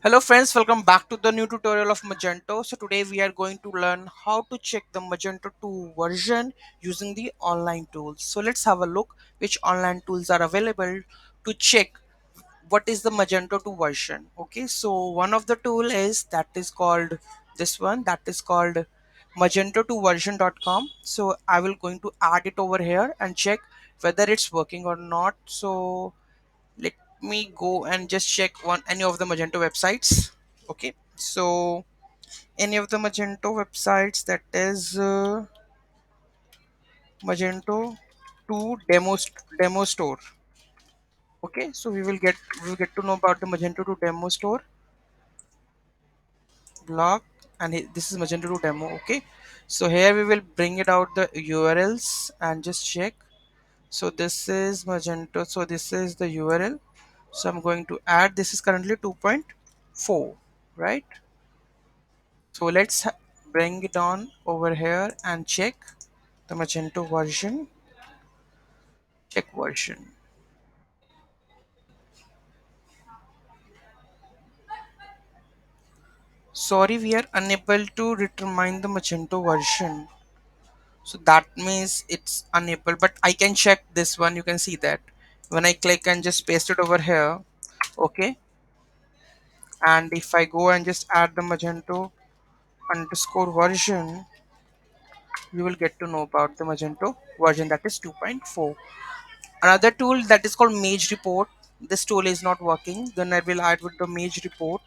Hello friends, welcome back to the new tutorial of Magento. So today we are going to learn how to check the Magento 2 version using the online tools. So let's have a look which online tools are available to check what is the Magento 2 version. Okay, so one of the tool is that is called this one, that is called magento2version.com. So I will going to add it over here and check whether it's working or not. So let me go and just check one any of the Magento websites. Okay, so any of the Magento websites, that is Magento 2 demo store. Okay, so we will get to know about the Magento 2 demo store blog, and this is Magento 2 demo. Okay, so here we will bring it out the URLs and just check. So this is Magento, so this is the URL. So I'm going to add, this is currently 2.4, right? So bring it on over here and check the Magento version. Check version. Sorry, we are unable to determine the Magento version. So that means it's unable, but I can check this one. You can see that when I click and just paste it over here. Okay, and if I go and just add the Magento underscore version, you will get to know about the Magento version, that is 2.4. Another tool that is called Mage Report. This tool is not working. Then I will add with the Mage Report.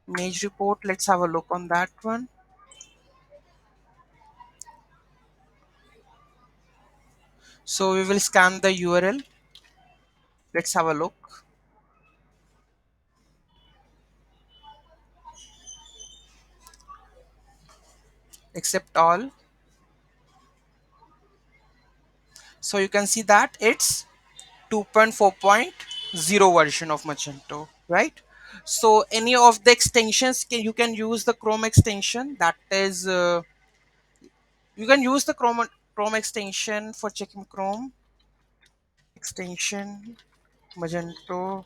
Mage Report. Let's have a look on that one. So we will scan the URL. Let's have a look. Accept all. So you can see that it's 2.4.0 version of Magento, right? So any of the extensions, you can use the Chrome extension. That is, you can use the Chrome extension for checking Chrome extension Magento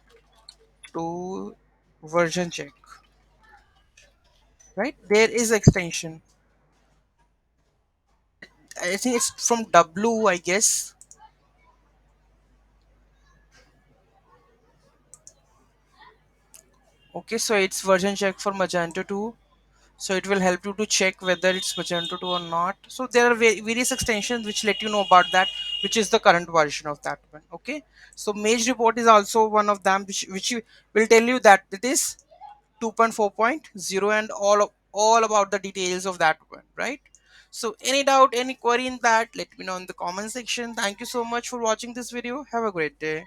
to version check, right? There is extension. I think it's from W, I guess. Okay, so it's version check for Magento 2. So it will help you to check whether it's Magento 2 or not. So there are various extensions which let you know about that, which is the current version of that one. Okay, so Mage Report is also one of them, which will tell you that it is 2.4.0 and all about the details of that one, right? So any doubt, any query in that, let me know in the comment section. Thank you so much for watching this video. Have a great day.